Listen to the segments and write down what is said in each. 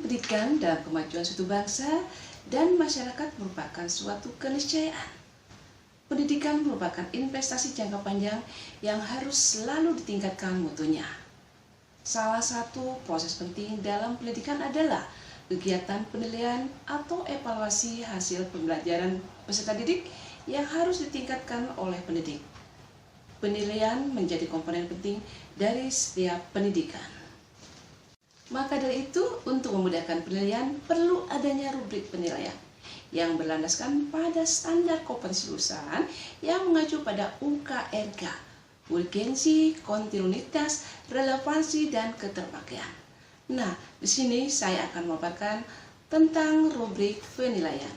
pendidikan dalam kemajuan suatu bangsa dan masyarakat merupakan suatu keniscayaan. Pendidikan merupakan investasi jangka panjang yang harus selalu ditingkatkan mutunya. Salah satu proses penting dalam pendidikan adalah kegiatan penilaian atau evaluasi hasil pembelajaran peserta didik yang harus ditingkatkan oleh pendidik. Penilaian menjadi komponen penting dari setiap pendidikan. Maka dari itu, untuk memudahkan penilaian, perlu adanya rubrik penilaian yang berlandaskan pada standar kompetensi lulusan yang mengacu pada UKRK, urgensi, kontinuitas, relevansi, dan keterpakaian. Nah, di sini saya akan memaparkan tentang rubrik penilaian.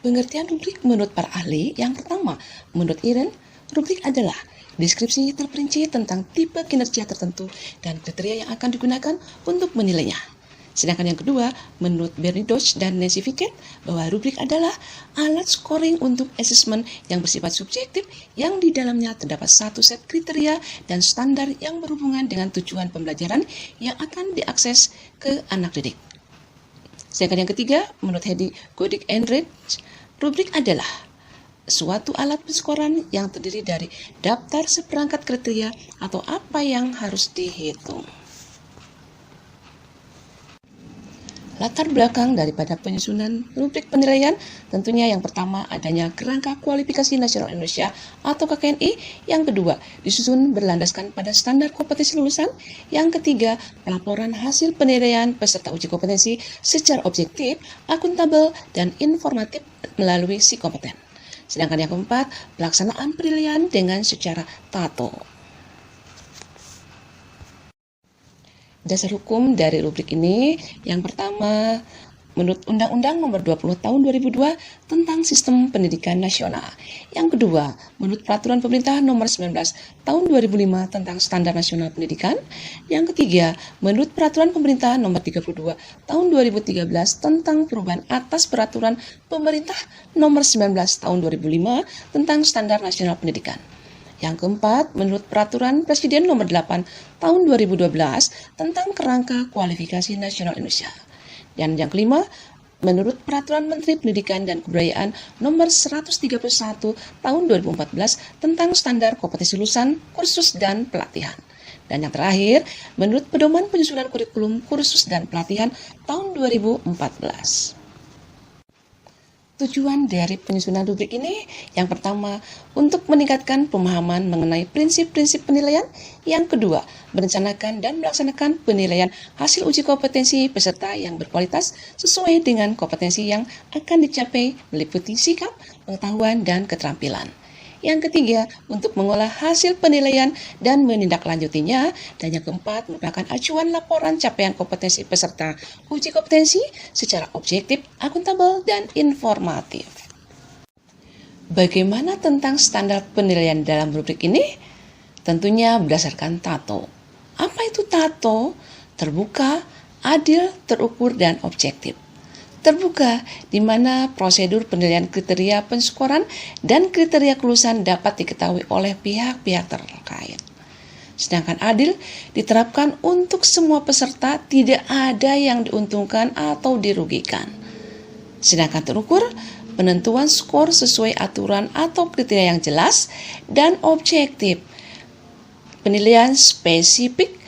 Pengertian rubrik menurut para ahli. Yang pertama, menurut Iren, rubrik adalah deskripsi terperinci tentang tipe kinerja tertentu dan kriteria yang akan digunakan untuk menilainya. Sedangkan yang kedua, menurut Bernie Dodge dan Nancy Pickett, bahwa rubrik adalah alat scoring untuk asesmen yang bersifat subjektif yang di dalamnya terdapat satu set kriteria dan standar yang berhubungan dengan tujuan pembelajaran yang akan diakses ke anak didik. Sedangkan yang ketiga, menurut Hedy, Godik and Reed, rubrik adalah suatu alat penskoran yang terdiri dari daftar seperangkat kriteria atau apa yang harus dihitung. Latar belakang daripada penyusunan rubrik penilaian tentunya yang pertama adanya Kerangka Kualifikasi Nasional Indonesia atau KKNI, yang kedua disusun berlandaskan pada standar kompetensi lulusan, yang ketiga pelaporan hasil penilaian peserta uji kompetensi secara objektif, akuntabel, dan informatif melalui si kompeten. Sedangkan yang keempat, pelaksanaan penilaian dengan secara tato. Dasar hukum dari rubrik ini, yang pertama, menurut Undang-Undang Nomor 20 Tahun 2002 tentang Sistem Pendidikan Nasional. Yang kedua, menurut Peraturan Pemerintah Nomor 19 Tahun 2005 tentang Standar Nasional Pendidikan. Yang ketiga, menurut Peraturan Pemerintah Nomor 32 Tahun 2013 tentang perubahan atas Peraturan Pemerintah Nomor 19 Tahun 2005 tentang Standar Nasional Pendidikan. Yang keempat, menurut Peraturan Presiden Nomor 8 Tahun 2012 tentang Kerangka Kualifikasi Nasional Indonesia. Dan yang kelima, menurut Peraturan Menteri Pendidikan dan Kebudayaan Nomor 131 Tahun 2014 tentang Standar Kompetensi Lulusan, Kursus, dan Pelatihan. Dan yang terakhir, menurut Pedoman Penyusunan Kurikulum Kursus dan Pelatihan tahun 2014. Tujuan dari penyusunan rubrik ini, yang pertama, untuk meningkatkan pemahaman mengenai prinsip-prinsip penilaian. Yang kedua, merencanakan dan melaksanakan penilaian hasil uji kompetensi peserta yang berkualitas sesuai dengan kompetensi yang akan dicapai, meliputi sikap, pengetahuan, dan keterampilan. Yang ketiga, untuk mengolah hasil penilaian dan menindaklanjutinya. Dan yang keempat, merupakan acuan laporan capaian kompetensi peserta uji kompetensi secara objektif, akuntabel, dan informatif. Bagaimana tentang standar penilaian dalam rubrik ini? Tentunya berdasarkan TATO. Apa itu TATO? Terbuka, adil, terukur, dan objektif. Terbuka, di mana prosedur penilaian kriteria penskoran dan kriteria kelulusan dapat diketahui oleh pihak-pihak terkait. Sedangkan adil diterapkan untuk semua peserta, tidak ada yang diuntungkan atau dirugikan. Sedangkan terukur, penentuan skor sesuai aturan atau kriteria yang jelas dan objektif. Penilaian spesifik,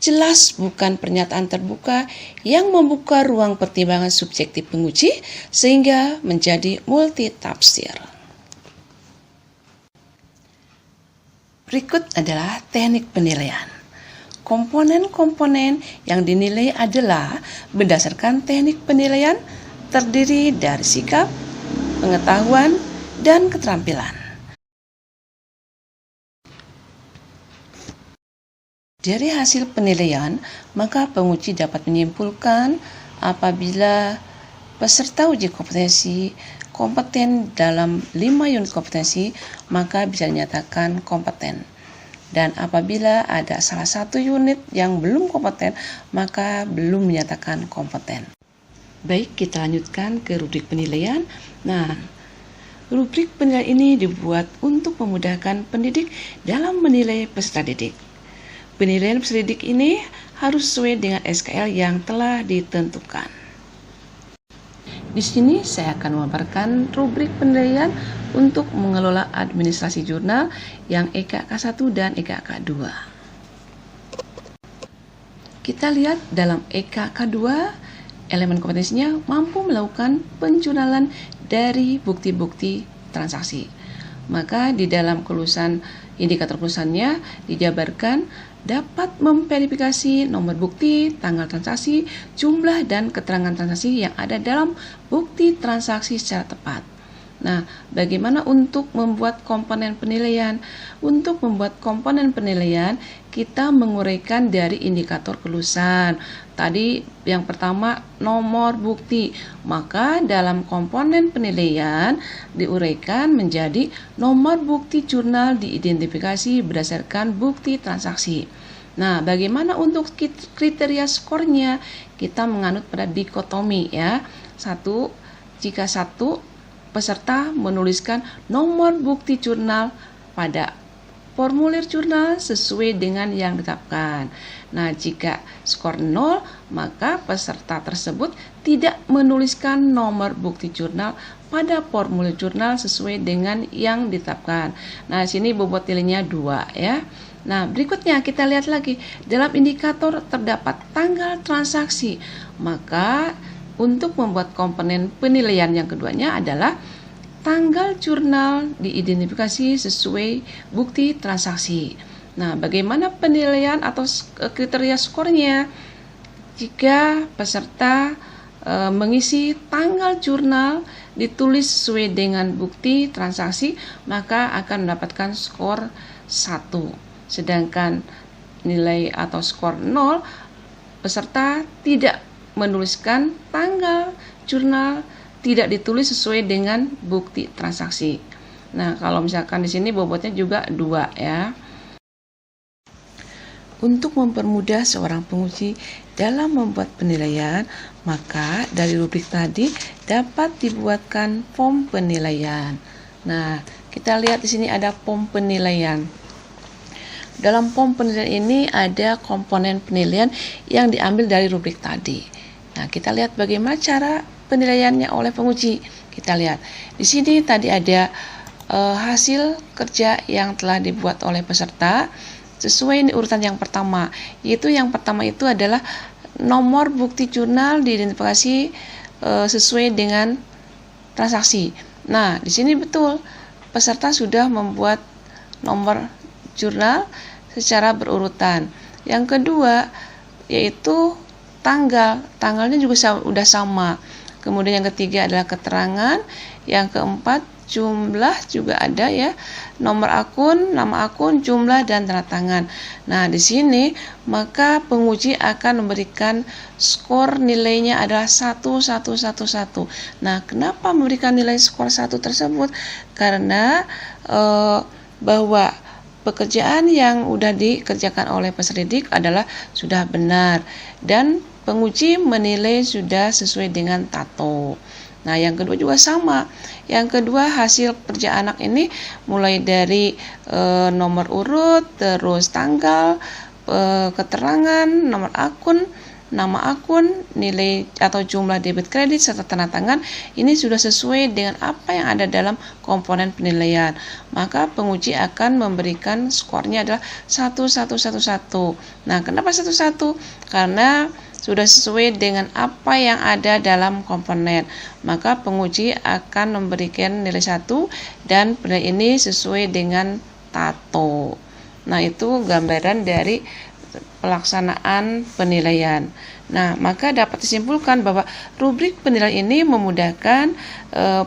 jelas, bukan pernyataan terbuka yang membuka ruang pertimbangan subjektif penguji sehingga menjadi multitafsir. Berikut adalah teknik penilaian. Komponen-komponen yang dinilai adalah berdasarkan teknik penilaian terdiri dari sikap, pengetahuan, dan keterampilan. Dari hasil penilaian, maka penguji dapat menyimpulkan apabila peserta uji kompetensi kompeten dalam 5 unit kompetensi, maka bisa dinyatakan kompeten. Dan apabila ada salah satu unit yang belum kompeten, maka belum dinyatakan kompeten. Baik, kita lanjutkan ke rubrik penilaian. Nah, rubrik penilaian ini dibuat untuk memudahkan pendidik dalam menilai peserta didik. Penilaian peserta didik ini harus sesuai dengan SKL yang telah ditentukan. Di sini saya akan memaparkan rubrik penilaian untuk mengelola administrasi jurnal yang EKK1 dan EKK2. Kita lihat dalam EKK2, elemen kompetensinya mampu melakukan penjurnalan dari bukti-bukti transaksi. Maka di dalam kelulusan indikator kelulusannya dijabarkan dapat memverifikasi nomor bukti, tanggal transaksi, jumlah dan keterangan transaksi yang ada dalam bukti transaksi secara tepat. Nah, bagaimana untuk membuat komponen penilaian? Untuk membuat komponen penilaian, kita menguraikan dari indikator kelulusan. Tadi yang pertama nomor bukti, maka dalam komponen penilaian diuraikan menjadi nomor bukti jurnal diidentifikasi berdasarkan bukti transaksi. Nah, bagaimana untuk kriteria skornya? Kita menganut pada dikotomi ya. Jika peserta menuliskan nomor bukti jurnal pada formulir jurnal sesuai dengan yang ditetapkan. Nah, jika skor 0, maka peserta tersebut tidak menuliskan nomor bukti jurnal pada formulir jurnal sesuai dengan yang ditetapkan. Nah, sini bobot nilainya 2 ya. Nah, berikutnya kita lihat lagi dalam indikator terdapat tanggal transaksi. Maka untuk membuat komponen penilaian yang keduanya adalah tanggal jurnal diidentifikasi sesuai bukti transaksi. Nah, bagaimana penilaian atau kriteria skornya? Jika peserta mengisi tanggal jurnal ditulis sesuai dengan bukti transaksi, maka akan mendapatkan skor 1. Sedangkan nilai atau skor 0, peserta tidak menuliskan tanggal jurnal, tidak ditulis sesuai dengan bukti transaksi. Nah, kalau misalkan di sini bobotnya juga 2 ya. Untuk mempermudah seorang penguji dalam membuat penilaian, maka dari rubrik tadi dapat dibuatkan form penilaian. Nah, kita lihat di sini ada form penilaian. Dalam form penilaian ini ada komponen penilaian yang diambil dari rubrik tadi. Nah, kita lihat bagaimana cara penilaiannya oleh penguji. Kita lihat di sini tadi ada hasil kerja yang telah dibuat oleh peserta sesuai urutan yang pertama. Yaitu yang pertama itu adalah nomor bukti jurnal diidentifikasi sesuai dengan transaksi. Nah, di sini betul peserta sudah membuat nomor jurnal secara berurutan. Yang kedua yaitu tanggalnya juga sudah sama. Kemudian yang ketiga adalah keterangan, yang keempat jumlah juga ada ya, nomor akun, nama akun, jumlah dan tanda tangan. Nah, di sini maka penguji akan memberikan skor nilainya adalah 1, 1, 1, 1. Nah, kenapa memberikan nilai skor 1 tersebut? Karena bahwa pekerjaan yang sudah dikerjakan oleh peserta didik adalah sudah benar dan penguji menilai sudah sesuai dengan tato. Nah, yang kedua juga sama. Yang kedua hasil kerja anak ini mulai dari nomor urut, terus tanggal, keterangan, nomor akun, nama akun, nilai atau jumlah debit kredit serta tanda tangan ini sudah sesuai dengan apa yang ada dalam komponen penilaian. Maka penguji akan memberikan skornya adalah 1, 1, 1, 1. Nah, kenapa 1, 1? Karena sudah sesuai dengan apa yang ada dalam komponen. Maka penguji akan memberikan nilai 1 dan penilaian ini sesuai dengan tato. Nah, itu gambaran dari pelaksanaan penilaian. Nah, maka dapat disimpulkan bahwa rubrik penilaian ini memudahkan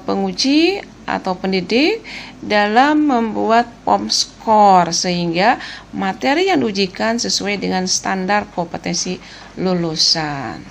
penguji atau pendidik dalam membuat form skor sehingga materi yang diujikan sesuai dengan standar kompetensi lulusan.